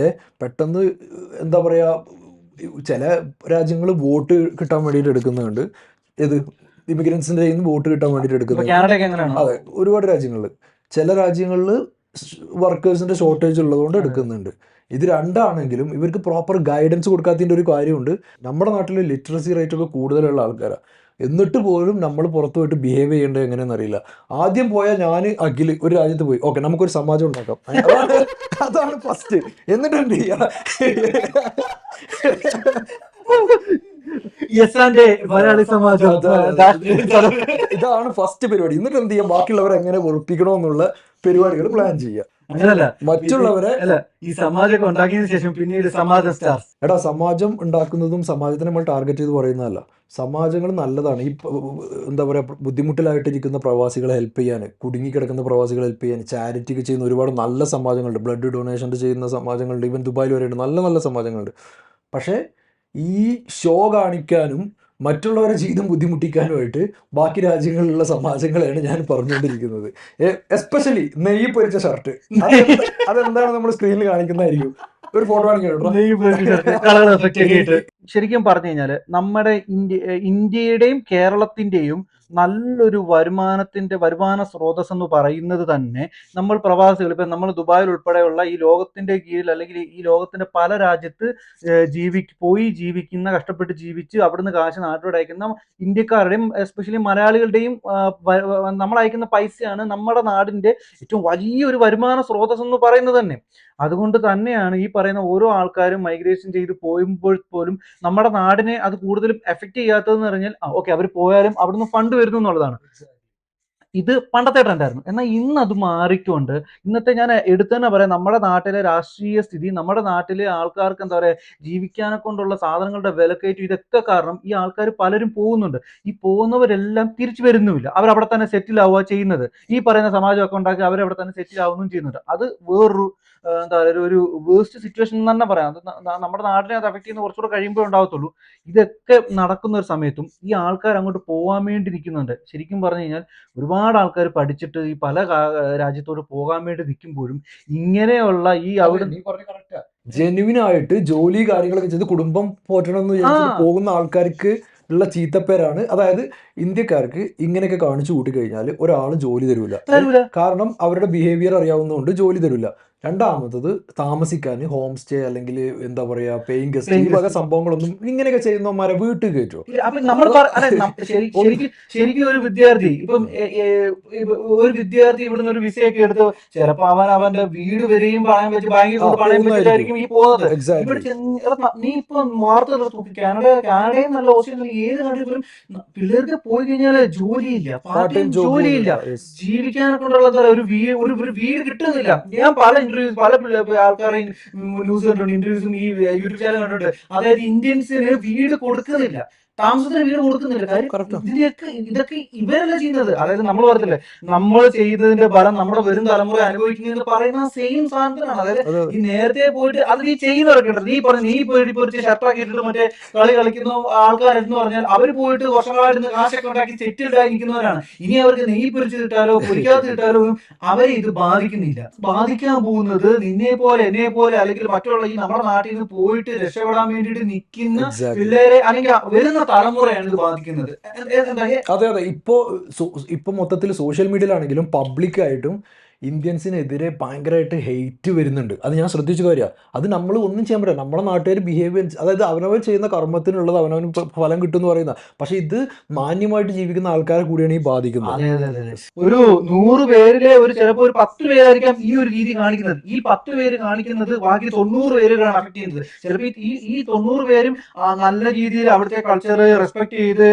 S1: പെട്ടെന്ന് എന്താ പറയുക, ചില രാജ്യങ്ങൾ വോട്ട് കിട്ടാൻ വേണ്ടിയിട്ട് എടുക്കുന്നുണ്ട്. ഇത് ഇമിഗ്രൻസിൻ്റെ കയ്യിൽ നിന്ന് വോട്ട് കിട്ടാൻ വേണ്ടിയിട്ട് എടുക്കുന്നുണ്ട്. അതെ, ഒരുപാട് രാജ്യങ്ങളിൽ. ചില രാജ്യങ്ങളിൽ വർക്കേഴ്സിൻ്റെ ഷോർട്ടേജ് ഉള്ളതുകൊണ്ട് എടുക്കുന്നുണ്ട്. ഇത് രണ്ടാണെങ്കിലും ഇവർക്ക് പ്രോപ്പർ ഗൈഡൻസ് കൊടുക്കാത്തതിൻ്റെ ഒരു കാര്യമുണ്ട്. നമ്മുടെ നാട്ടിൽ ലിറ്ററസി റേറ്റ് ഒക്കെ കൂടുതലുള്ള ആൾക്കാരാണ്. എന്നിട്ട് പോലും നമ്മൾ പുറത്തു പോയിട്ട് ബിഹേവ് ചെയ്യേണ്ടത് എങ്ങനെയാണെന്ന് അറിയില്ല. ആദ്യം പോയാൽ ഞാൻ അഖിൽ ഒരു രാജ്യത്ത് പോയി, ഓക്കെ നമുക്കൊരു സമാജം ഉണ്ടാക്കാം, അതാണ് ഫസ്റ്റ്. എന്നിട്ട് എന്ത് ചെയ്യാം?
S2: മലയാളി സമാജം,
S1: ഇതാണ് ഫസ്റ്റ് പരിപാടി. എന്നിട്ട് എന്ത് ചെയ്യാം? ബാക്കിയുള്ളവരെ എങ്ങനെ വെറുപ്പിക്കണമെന്നുള്ള പരിപാടികൾ പ്ലാൻ ചെയ്യുക.
S2: അങ്ങനല്ല,
S1: മറ്റുള്ളവരെ
S2: ഈ സമാജമൊക്കെ ഉണ്ടാക്കിയതിനു ശേഷം പിന്നീട് സമാജം സ്റ്റാർ.
S1: സമാജം ഉണ്ടാക്കുന്നതും സമാജത്തിനെ നമ്മൾ ടാർഗറ്റ് ചെയ്ത് പറയുന്നതല്ല. സമാജങ്ങൾ നല്ലതാണ്. ഈ എന്താ പറയുക, ബുദ്ധിമുട്ടിലായിട്ടിരിക്കുന്ന പ്രവാസികളെ ഹെൽപ്പ് ചെയ്യാൻ, കുടുങ്ങിക്കിടക്കുന്ന പ്രവാസികളെ ഹെൽപ്പ് ചെയ്യാൻ, ചാരിറ്റിക്ക് ചെയ്യുന്ന ഒരുപാട് നല്ല സമാജങ്ങളുണ്ട്. ബ്ലഡ് ഡൊണേഷൻ്റെ ചെയ്യുന്ന സമാജങ്ങളുണ്ട്. ഈവൻ ദുബായിൽ വരെയുണ്ട് നല്ല നല്ല സമാജങ്ങളുണ്ട്. പക്ഷേ ഈ ഷോ കാണിക്കാനും മറ്റുള്ളവരെ ജീവിതം ബുദ്ധിമുട്ടിക്കാനുമായിട്ട് ബാക്കി രാജ്യങ്ങളിലുള്ള സമാജങ്ങളെയാണ് ഞാൻ പറഞ്ഞുകൊണ്ടിരിക്കുന്നത്. എസ്പെഷ്യലി നെയ്യ് പൊരിച്ച ഷർട്ട്, അതെന്താണ് നമ്മൾ സ്ക്രീനിൽ കാണിക്കുന്നതായിരിക്കും. ഒരു ഫോട്ടോ കാണിക്കണം.
S2: ശരിക്കും പറഞ്ഞു കഴിഞ്ഞാല് നമ്മുടെ ഇന്ത്യയുടെയും കേരളത്തിന്റെയും നല്ലൊരു വരുമാന സ്രോതസ് എന്ന് പറയുന്നത് തന്നെ നമ്മൾ പ്രവാസികൾ, ഇപ്പൊ നമ്മൾ ദുബായിൽ ഉൾപ്പെടെയുള്ള ഈ ലോകത്തിന്റെ കീഴിൽ അല്ലെങ്കിൽ ഈ ലോകത്തിന്റെ പല രാജ്യത്ത് ജീവിക്കുന്ന, കഷ്ടപ്പെട്ട് ജീവിച്ച് അവിടുന്ന് കാശ് നാട്ടിലോട്ട് അയക്കുന്ന ഇന്ത്യക്കാരുടെയും എസ്പെഷ്യലി മലയാളികളുടെയും നമ്മൾ അയക്കുന്ന പൈസയാണ് നമ്മുടെ നാടിന്റെ ഏറ്റവും വലിയൊരു വരുമാന സ്രോതസ് എന്ന് പറയുന്നത് തന്നെ. അതുകൊണ്ട് തന്നെയാണ് ഈ പറയുന്ന ഓരോ ആൾക്കാരും മൈഗ്രേഷൻ ചെയ്ത് പോയുമ്പോൾ പോലും നമ്മുടെ നാടിനെ അത് കൂടുതലും എഫക്ട് ചെയ്യാത്തതെന്ന് പറഞ്ഞാൽ ഓക്കെ അവർ പോയാലും അവിടുന്ന് ഫണ്ട് വരുന്നു എന്നുള്ളതാണ്. ഇത് പണ്ടത്തെ ട്രെൻഡായിരുന്നു. എന്നാൽ ഇന്ന് അത് മാറിക്കൊണ്ട് ഇന്നത്തെ ഞാൻ എടുത്തു തന്നെ പറയാം, നമ്മുടെ നാട്ടിലെ രാഷ്ട്രീയ സ്ഥിതി, നമ്മുടെ നാട്ടിലെ ആൾക്കാർക്ക് എന്താ പറയുക, ജീവിക്കാനെ കൊണ്ടുള്ള സാധനങ്ങളുടെ വിലക്കയറ്റം, ഇതൊക്കെ കാരണം ഈ ആൾക്കാർ പലരും പോകുന്നുണ്ട്. ഈ പോകുന്നവരെല്ലാം തിരിച്ചു വരുന്നുമില്ല. അവരവിടെ തന്നെ സെറ്റിൽ ആവുക ചെയ്യുന്നത്. ഈ പറയുന്ന സമാജമൊക്കെ ഉണ്ടാക്കി അവരവിടെ തന്നെ സെറ്റിൽ ആവുകയും ചെയ്യുന്നുണ്ട്. അത് വേറൊരു എന്താ പറയുക, ഒരു വേസ്റ്റ് സിറ്റുവേഷൻ എന്ന് തന്നെ പറയാം. അത് നമ്മുടെ നാടിനെ അത് അഫക്ട് ചെയ്യുന്ന കുറച്ചുകൂടെ കഴിയുമ്പോൾ ഉണ്ടാവത്തുള്ളൂ. ഇതൊക്കെ നടക്കുന്ന ഒരു സമയത്തും ഈ ആൾക്കാർ അങ്ങോട്ട് പോകാൻ വേണ്ടി നിൽക്കുന്നുണ്ട്. ശരിക്കും പറഞ്ഞു കഴിഞ്ഞാൽ ഒരുപാട് ആൾക്കാർ പഠിച്ചിട്ട് ഈ പല രാജ്യത്തോട് പോകാൻ വേണ്ടി നിൽക്കുമ്പോഴും ഇങ്ങനെയുള്ള ഈ അവിടെ
S1: ജെന്യുവിനായിട്ട് ജോലി കാര്യങ്ങളൊക്കെ ചെയ്ത് കുടുംബം പോറ്റണം എന്ന് വിചാരിച്ചിട്ട് പോകുന്ന ആൾക്കാർക്ക് ഉള്ള ചീത്തപ്പേരാണ്. അതായത് ഇന്ത്യക്കാർക്ക് ഇങ്ങനെയൊക്കെ കാണിച്ചു കൂട്ടി കഴിഞ്ഞാൽ ഒരാൾ ജോലി തരൂല. കാരണം അവരുടെ ബിഹേവിയർ അറിയാവുന്നതുകൊണ്ട് ജോലി തരൂല. രണ്ടാമത്തത് താമസിക്കാൻ ഹോം സ്റ്റേ അല്ലെങ്കിൽ എന്താ പറയാ പേയിങ് ഗസ്റ്റ്, ഈ വക സംഭവങ്ങളൊന്നും ഇങ്ങനെയൊക്കെ ചെയ്യുന്നവന്മാരെ വീട്ടിൽ കയറ്റുമോ?
S2: ശരിക്കും ഒരു വിദ്യാർത്ഥി ഒരു വിദ്യാർത്ഥി ഇവിടുന്ന് ഒരു വിസയൊക്കെ എടുത്ത് ചിലപ്പോ അവന്റെ വീട് വരെയും പണയം വെച്ച് ബാങ്കിൽ പണയം വെച്ചിട്ടായിരിക്കും ഈ പോകുന്നത്. നീ ഇപ്പൊ വാർത്ത കാനഡയും നല്ല ഓസ്ട്രേലിയ ഏത് കൺട്രിയിലും പിള്ളേർക്ക് പോയി കഴിഞ്ഞാല് ജോലിയില്ല, ജോലിയില്ല, ജീവിക്കാനൊക്കെ ഉള്ള ഒരു വീട് കിട്ടുന്നില്ല. ഞാൻ പല ആൾക്കാരെയും ന്യൂസ് കണ്ടിട്ടുണ്ട്, ഇന്റർവ്യൂസും ഈ യൂട്യൂബ് ചാനൽ കണ്ടിട്ടുണ്ട്. അതായത് ഇന്ത്യൻസിന് വീട് കൊടുക്കുന്നില്ല. താമസത്തിന് വീട് കൊടുക്കുന്നില്ല. കാര്യം
S1: Correct ആ.
S2: ഇതൊക്കെ ഇവരല്ല ചെയ്യുന്നത്. അതായത് നമ്മൾ പറഞ്ഞില്ലേ, നമ്മൾ ചെയ്തതിന്റെ ഫലം നമ്മുടെ വരും തലമുറ അനുഭവിക്കുന്നതെന്ന് പറയുന്ന സെയിം സാധനത്തിനാണ്. അതായത്
S1: അതെ
S2: ഈ നേരത്തെ പോയിട്ട് അത് നീ ചെയ്യുന്നവരൊക്കെ ഉണ്ട്. നീ പോയിട്ട് ഇപ്പൊ ഒരു ഷർട്ടൊക്കെ ഇട്ടിട്ട് മറ്റേ കളി കളിക്കുന്ന ആൾക്കാരെന്ന് പറഞ്ഞാൽ അവർ പോയിട്ട് വർഷങ്ങളായിട്ട് കാശൊക്കെ ഉണ്ടാക്കി സെറ്റിൽഡ് ആയി നിൽക്കുന്നവരാണ്. ഇനി അവർക്ക് നെയ്യ് പൊരിച്ച് കിട്ടാലോ പൊരിക്കാത്ത കിട്ടാലോ അവരെ ഇത് ബാധിക്കുന്നില്ല. ബാധിക്കാൻ പോകുന്നത് നിന്നെ പോലെ എന്നെ പോലെ അല്ലെങ്കിൽ മറ്റുള്ള ഈ നമ്മുടെ നാട്ടിൽ നിന്ന് പോയിട്ട് രക്ഷപ്പെടാൻ വേണ്ടിയിട്ട് നിൽക്കുന്ന
S1: എക്സാക്ട്ലി.
S2: പിള്ളേരെ അല്ലെങ്കിൽ വരുന്ന തലമുറയാണ് ഇത് ബാധിക്കുന്നത്.
S1: അതെ അതെ. ഇപ്പൊ മൊത്തത്തിൽ സോഷ്യൽ മീഡിയയിലാണെങ്കിലും പബ്ലിക്കായിട്ടും ഇന്ത്യൻസിനെതിരെ ഭയങ്കരമായിട്ട് ഹെയ്റ്റ് വരുന്നുണ്ട്. അത് ഞാൻ ശ്രദ്ധിച്ച കാര്യമാണ്. അത് നമ്മൾ ഒന്നും ചെയ്യാൻ പറ്റില്ല. നമ്മുടെ നാട്ടുകാർ ബിഹേവിയർ, അതായത് അവനവൻ ചെയ്യുന്ന കർമ്മത്തിനുള്ളത് അവനവന് ഫലം കിട്ടും എന്ന് പറയുന്ന. പക്ഷെ ഇത് മാന്യമായിട്ട് ജീവിക്കുന്ന ആൾക്കാരെ കൂടിയാണ് ഈ ബാധിക്കുന്നത്.
S2: അതെ അതെ അതെ. ഒരു 100 പേരിലെ ചിലപ്പോൾ ഒരു 10 പേരായിരിക്കാം ഈ ഒരു രീതി കാണിക്കുന്നത്. ഈ 10 പേര് കാണിക്കുന്നത് ബാക്കി 90 പേരുകളാണ് അഫക്ട് ചെയ്യുന്നത്. ചിലപ്പോൾ ഈ 90 പേരും നല്ല രീതിയിൽ അവിടുത്തെ കൾച്ചർ റെസ്പെക്ട് ചെയ്ത്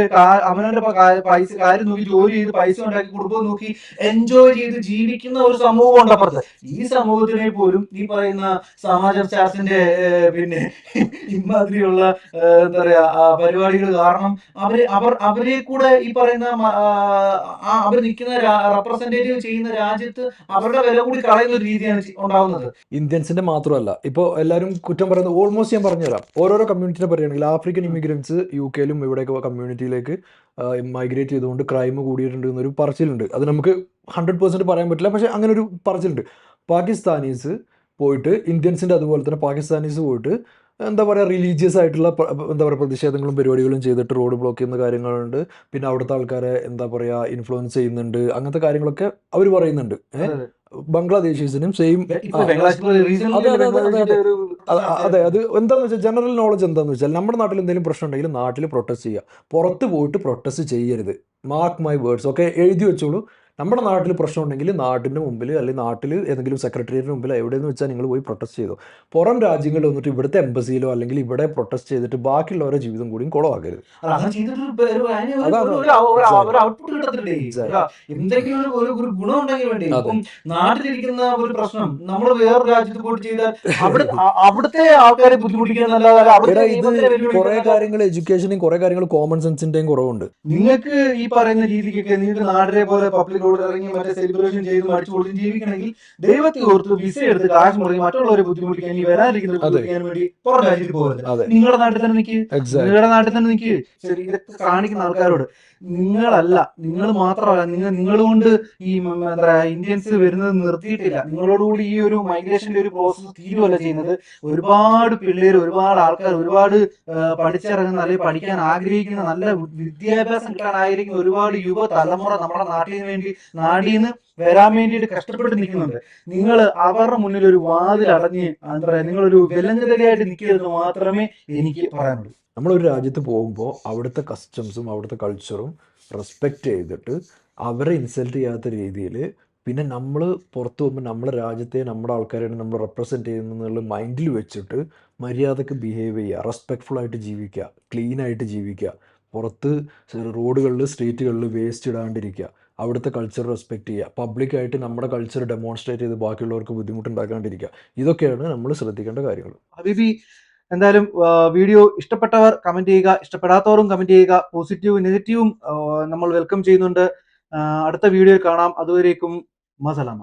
S2: അവനവന്റെ പൈസ കാര്യം നോക്കി ജോലി ചെയ്ത് പൈസ ഉണ്ടാക്കി കുടുംബം നോക്കി എൻജോയ് ചെയ്ത് ജീവിക്കുന്ന ഒരു സമൂഹം ഉണ്ട് അപ്പുറത്ത്. ഈ സമൂഹത്തിനെ പോലും ഈ പറയുന്ന സമാജ ചാർച്ചിന്റെ പിന്നെ ഇമാതിരിയുള്ള എന്താ പറയാ പരിപാടികൾ കാരണം അവരെ കൂടെ ഈ പറയുന്ന അവർ നിൽക്കുന്ന റെപ്രസെന്റേറ്റീവ് ചെയ്യുന്ന രാജ്യത്ത് അവരുടെ വില കൂടി കളയുന്ന ഒരു രീതിയാണ് ഉണ്ടാവുന്നത്.
S1: ഇന്ത്യൻസിന്റെ മാത്രമല്ല, ഇപ്പോൾ എല്ലാവരും കുറ്റം പറയുന്നത് ഓൾമോസ്റ്റ് ഞാൻ പറഞ്ഞുതരാം. ഓരോരോ കമ്മ്യൂണിറ്റിനെ പറയുകയാണെങ്കിൽ ആഫ്രിക്കൻ ഇമിഗ്രൻസ് UK-ലും ഇവിടെയൊക്കെ കമ്മ്യൂണിറ്റിയിലേക്ക് മൈഗ്രേറ്റ് ചെയ്തുകൊണ്ട് ക്രൈം കൂടിയിട്ടുണ്ട് എന്നൊരു പറച്ചിലുണ്ട്. അത് നമുക്ക് 100% പറയാൻ പറ്റില്ല, പക്ഷേ അങ്ങനെ ഒരു പറച്ചിലുണ്ട്. പാകിസ്ഥാനീസ് പോയിട്ട് ഇന്ത്യൻസിൻ്റെ അതുപോലെ തന്നെ പാകിസ്ഥാനീസ് പോയിട്ട് എന്താ പറയുക റിലീജിയസ് ആയിട്ടുള്ള എന്താ പറയുക പ്രതിഷേധങ്ങളും പരിപാടികളും ചെയ്തിട്ട് റോഡ് ബ്ലോക്ക് ചെയ്യുന്ന കാര്യങ്ങളുണ്ട്. പിന്നെ അവിടുത്തെ ആൾക്കാരെ എന്താ പറയുക ഇൻഫ്ലുവൻസ് ചെയ്യുന്നുണ്ട്. അങ്ങനത്തെ കാര്യങ്ങളൊക്കെ അവർ പറയുന്നുണ്ട്. ബംഗ്ലാദേശീസിനും സെയിം. അതെ, അത് എന്താണെന്ന് വെച്ചാൽ ജനറൽ നോളജ് എന്താണെന്ന് വെച്ചാൽ നമ്മുടെ നാട്ടിൽ എന്തെങ്കിലും പ്രശ്നം ഉണ്ടെങ്കിൽ നാട്ടിൽ പ്രൊട്ടസ്റ്റ് ചെയ്യുക, പുറത്ത് പോയിട്ട് പ്രൊട്ടസ്റ്റ് ചെയ്യരുത്. Mark my words. ഓക്കെ, എഴുതി വെച്ചോളൂ. നമ്മുടെ നാട്ടിൽ പ്രശ്നം ഉണ്ടെങ്കിൽ നാട്ടിൻ്റെ മുമ്പിൽ അല്ലെങ്കിൽ നാട്ടിൽ ഏതെങ്കിലും സെക്രട്ടേറിയറ്റിന് മുമ്പിൽ എവിടെയെന്ന് വെച്ചാൽ നിങ്ങൾ പോയി പ്രൊട്ടസ്റ്റ് ചെയ്തോ. പുറം രാജ്യങ്ങളിൽ വന്നിട്ട് ഇവിടുത്തെ എംബസിയിലോ അല്ലെങ്കിൽ ഇവിടെ പ്രൊട്ടസ്റ്റ് ചെയ്തിട്ട് ബാക്കിയുള്ളവരെ ജീവിതം കൂടിയും കുളമാക്കരുത്.
S2: എന്തെങ്കിലും ഒരു ഗുണം ഉണ്ടെങ്കിൽ വേണ്ടി ഇപ്പം നാട്ടിലിരിക്കുന്ന ഒരു പ്രശ്നം നമ്മൾ വേറെ രാജ്യത്ത് പോയിട്ട് ചെയ്താൽ അവിടുത്തെ ആൾക്കാരെ ബുദ്ധിമുട്ടിക്കുന്നല്ലാതെ
S1: ഇത് കുറെ കാര്യങ്ങൾ എഡ്യൂക്കേഷനും കുറെ കാര്യങ്ങൾ കോമൺ സെൻസിന്റെയും കുറവുണ്ട്.
S2: നിങ്ങൾക്ക് ഈ പറയുന്ന രീതിക്കൊക്കെ നിങ്ങൾക്ക് നാടിനെ പോലെ പബ്ലിക് റോഡ് ഇറങ്ങി മറ്റേ സെലിബ്രേഷൻ ചെയ്ത് മടിച്ചു പൊളിച്ച് ജീവിക്കണമെങ്കിൽ ദൈവത്തെ ഓർത്ത് വിസ എടുത്ത് കാശ് മുടങ്ങി മറ്റുള്ളവരെ ബുദ്ധിമുട്ടിക്കാൻ ഇനി വരാനിരിക്കുന്നത് വേണ്ടി പുറം രാജ്യത്ത് പോകരുത്. നിങ്ങളുടെ നാട്ടിൽ തന്നെ നിൽക്കുക, നിങ്ങളുടെ നാട്ടിൽ തന്നെ നിൽക്കുക. ശരി, ഇതൊക്കെ കാണിക്കുന്ന ആൾക്കാരോട് നിങ്ങൾ മാത്രമല്ല നിങ്ങൾ കൊണ്ട് ഈ എന്താ പറയാ ഇന്ത്യൻസ് വരുന്നത് നിർത്തിയിട്ടില്ല. നിങ്ങളോടുകൂടി ഈ ഒരു മൈഗ്രേഷന്റെ ഒരു പ്രോസസ് തീരുവല്ല ചെയ്യുന്നത്. ഒരുപാട് പിള്ളേർ, ഒരുപാട് ആൾക്കാർ, ഒരുപാട് പഠിച്ചിറങ്ങുന്ന അല്ലെങ്കിൽ പഠിക്കാൻ ആഗ്രഹിക്കുന്ന നല്ല വിദ്യാഭ്യാസം കിട്ടാൻ ആഗ്രഹിക്കുന്ന ഒരുപാട് യുവ തലമുറ നമ്മുടെ നാട്ടിൽ നിന്ന് വരാൻ വേണ്ടിയിട്ട് കഷ്ടപ്പെട്ട് നിൽക്കുന്നുണ്ട്. നിങ്ങൾ അവരുടെ മുന്നിൽ ഒരു വാതിൽ അടഞ്ഞ് എന്താ പറയാ നിങ്ങളൊരു വെല്ലങ്കതലയായിട്ട് നിൽക്കരുത് മാത്രമേ എനിക്ക് പറയാനുള്ളൂ.
S1: നമ്മളൊരു രാജ്യത്ത് പോകുമ്പോൾ അവിടുത്തെ കസ്റ്റംസും അവിടുത്തെ കൾച്ചറും റെസ്പെക്റ്റ് ചെയ്തിട്ട് അവരെ ഇൻസൾട്ട് ചെയ്യാത്ത രീതിയിൽ, പിന്നെ നമ്മൾ പുറത്ത് പോകുമ്പോൾ നമ്മുടെ രാജ്യത്തെ നമ്മുടെ ആൾക്കാരെയാണ് നമ്മൾ റെപ്രസെൻറ്റ് ചെയ്യുന്നുള്ള മൈൻഡിൽ വെച്ചിട്ട് മര്യാദക്ക് ബിഹേവ് ചെയ്യുക, റെസ്പെക്റ്റ്ഫുള്ളായിട്ട് ജീവിക്കുക, ക്ലീനായിട്ട് ജീവിക്കുക, പുറത്ത് റോഡുകളിൽ സ്ട്രീറ്റുകളിൽ വേസ്റ്റ് ഇടാണ്ടിരിക്കുക, അവിടുത്തെ കൾച്ചർ റെസ്പെക്റ്റ് ചെയ്യുക, പബ്ലിക്കായിട്ട് നമ്മുടെ കൾച്ചർ ഡെമോൺസ്ട്രേറ്റ് ചെയ്ത് ബാക്കിയുള്ളവർക്ക് ബുദ്ധിമുട്ടുണ്ടാക്കാണ്ടിരിക്കുക. ഇതൊക്കെയാണ് നമ്മൾ ശ്രദ്ധിക്കേണ്ട കാര്യങ്ങൾ.
S2: ഹബീബി, എന്തായാലും വീഡിയോ ഇഷ്ടപ്പെട്ടവർ കമന്റ് ചെയ്യുക, ഇഷ്ടപ്പെടാത്തവരും കമന്റ് ചെയ്യുക. പോസിറ്റീവും നെഗറ്റീവും നമ്മൾ വെൽക്കം ചെയ്യുന്നുണ്ട്. അടുത്ത വീഡിയോയിൽ കാണാം. അതുവരേക്കും മസലാമ.